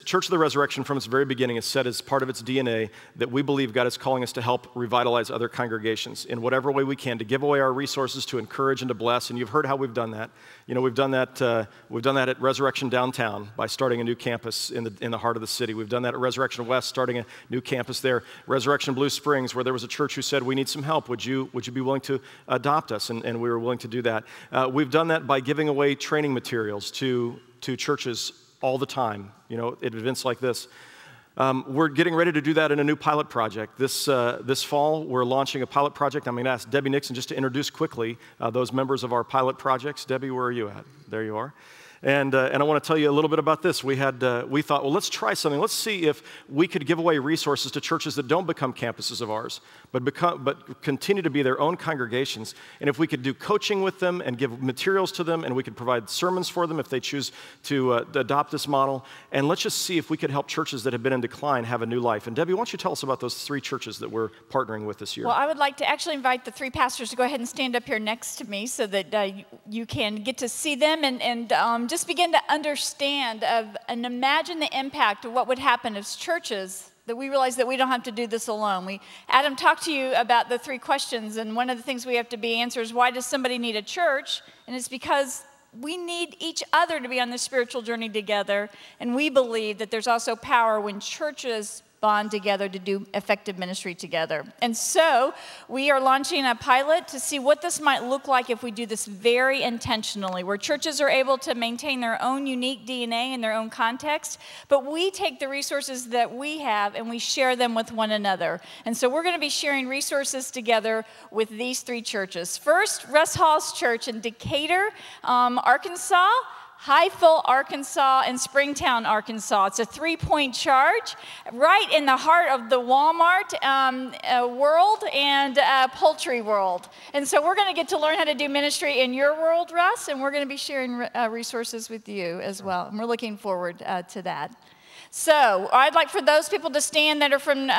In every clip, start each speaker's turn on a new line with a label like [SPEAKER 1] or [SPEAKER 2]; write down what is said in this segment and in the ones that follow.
[SPEAKER 1] Church of the Resurrection, from its very beginning, has said as part of its DNA that we believe God is calling us to help revitalize other congregations in whatever way we can, to give away our resources, to encourage and to bless. And you've heard how we've done that. You know, we've done that at Resurrection Downtown by starting a new campus in the heart of the city. We've done that at Resurrection West, starting a new campus there. Resurrection Blue Springs, where there was a church who said, "We need some help. Would you be willing to adopt us?" And we were willing to do that. We've done that by giving away training materials to churches all the time, you know, at events like this. We're getting ready to do that in a new pilot project. This fall, we're launching a pilot project. I'm going to ask Debbie Nixon just to introduce quickly those members of our pilot projects. Debbie, where are you at? There you are. And I want to tell you a little bit about this. We thought, well, let's try something. Let's see if we could give away resources to churches that don't become campuses of ours, but continue to be their own congregations. And if we could do coaching with them and give materials to them, and we could provide sermons for them if they choose to adopt this model. And let's just see if we could help churches that have been in decline have a new life. And Debbie, why don't you tell us about those 3 churches that we're partnering with this year?
[SPEAKER 2] Well, I would like to actually invite the 3 pastors to go ahead and stand up here next to me so that you can get to see them and just begin to understand and imagine the impact of what would happen as churches that we realize that we don't have to do this alone. Adam talked to you about the 3 questions, and one of the things we have to be answer is, why does somebody need a church? And it's because we need each other to be on this spiritual journey together, and we believe that there's also power when churches bond together to do effective ministry together. And so we are launching a pilot to see what this might look like if we do this very intentionally, where churches are able to maintain their own unique DNA in their own context, but we take the resources that we have and we share them with one another. And so we're going to be sharing resources together with these 3 churches. First, Russ Hall's church in Decatur, Arkansas, Highville, Arkansas, and Springtown, Arkansas. It's a 3-point charge right in the heart of the Walmart world and poultry world. And so we're going to get to learn how to do ministry in your world, Russ, and we're going to be sharing resources with you as well. And we're looking forward to that. So I'd like for those people to stand that are from,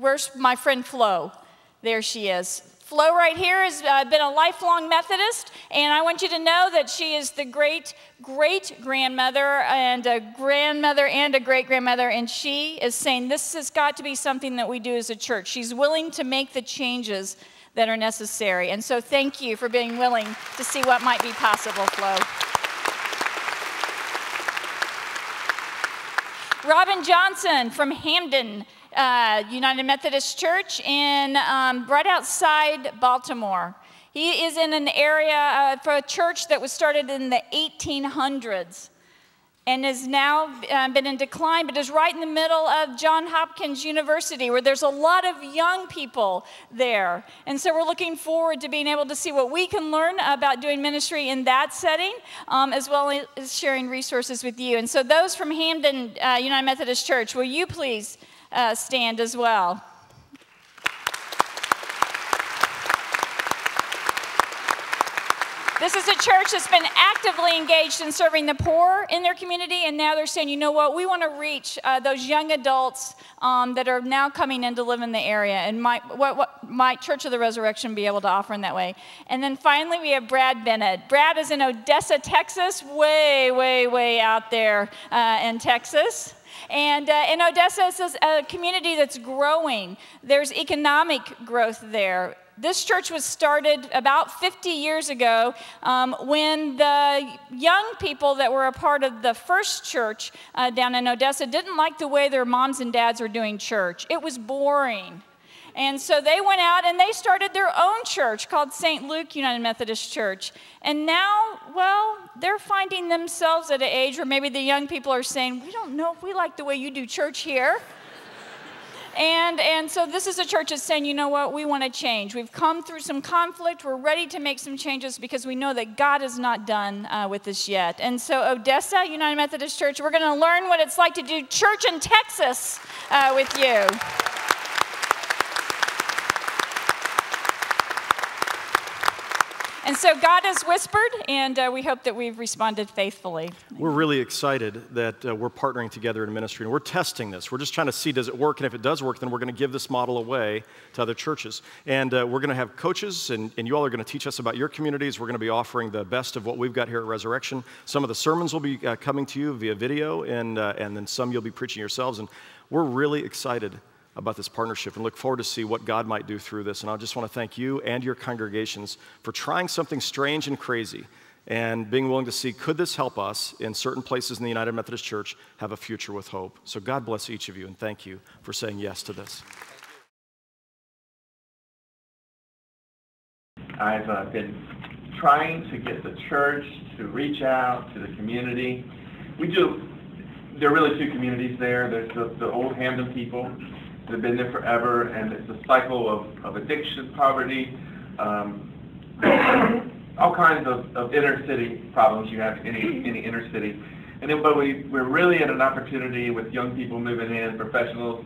[SPEAKER 2] where's my friend Flo? There she is. Flo right here has been a lifelong Methodist, and I want you to know that she is the great-grandmother and a grandmother and a great-grandmother, and she is saying this has got to be something that we do as a church. She's willing to make the changes that are necessary, and so thank you for being willing to see what might be possible, Flo. Robin Johnson from Hamden United Methodist Church in right outside Baltimore. He is in an area for a church that was started in the 1800s and has now been in decline, but is right in the middle of Johns Hopkins University, where there's a lot of young people there. And so we're looking forward to being able to see what we can learn about doing ministry in that setting, as well as sharing resources with you. And so those from Hamden United Methodist Church, will you please stand as well? This is a church that's been actively engaged in serving the poor in their community, and now they're saying, you know what, we want to reach those young adults that are now coming in to live in the area, and what might Church of the Resurrection be able to offer in that way? And then finally, we have Brad Bennett. Brad is in Odessa, Texas, way, way, way out there in Texas. And in Odessa, it's a community that's growing. There's economic growth there. This church was started about 50 years ago when the young people that were a part of the first church down in Odessa didn't like the way their moms and dads were doing church. It was boring. And so they went out and they started their own church called St. Luke United Methodist Church. And now, well, they're finding themselves at an age where maybe the young people are saying, we don't know if we like the way you do church here. And so this is a church that's saying, you know what, we want to change. We've come through some conflict. We're ready to make some changes because we know that God is not done with this yet. And so Odessa United Methodist Church, we're going to learn what it's like to do church in Texas with you. And so God has whispered, and we hope that we've responded faithfully.
[SPEAKER 1] We're really excited that we're partnering together in ministry, and we're testing this. We're just trying to see, does it work? And if it does work, then we're going to give this model away to other churches. And we're going to have coaches, and you all are going to teach us about your communities. We're going to be offering the best of what we've got here at Resurrection. Some of the sermons will be coming to you via video, and then some you'll be preaching yourselves. And we're really excited about this partnership and look forward to see what God might do through this. And I just want to thank you and your congregations for trying something strange and crazy and being willing to see, could this help us in certain places in the United Methodist Church have a future with hope? So God bless each of you, and thank you for saying yes to this.
[SPEAKER 3] I've been trying to get the church to reach out to the community. There are really two communities there. There's the old Hamden people that have been there forever, and it's a cycle of addiction, poverty, all kinds of inner city problems you have in any inner city. And then, but we're really at an opportunity with young people moving in, professionals,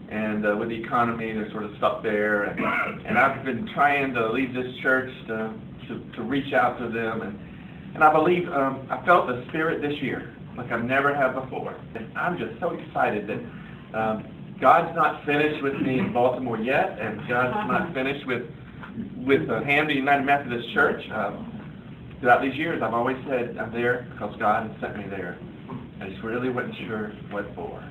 [SPEAKER 3] and with the economy, there's sort of stuff there. And I've been trying to lead this church to reach out to them, and I believe I felt the Spirit this year like I've never had before. And I'm just so excited that God's not finished with me in Baltimore yet, and God's not finished with the Hamden United Methodist Church. Throughout these years, I've always said I'm there because God has sent me there. I just really wasn't sure what for.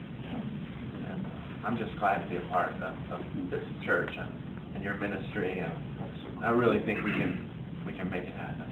[SPEAKER 3] And I'm just glad to be a part of this church and your ministry, and I really think we can make it happen.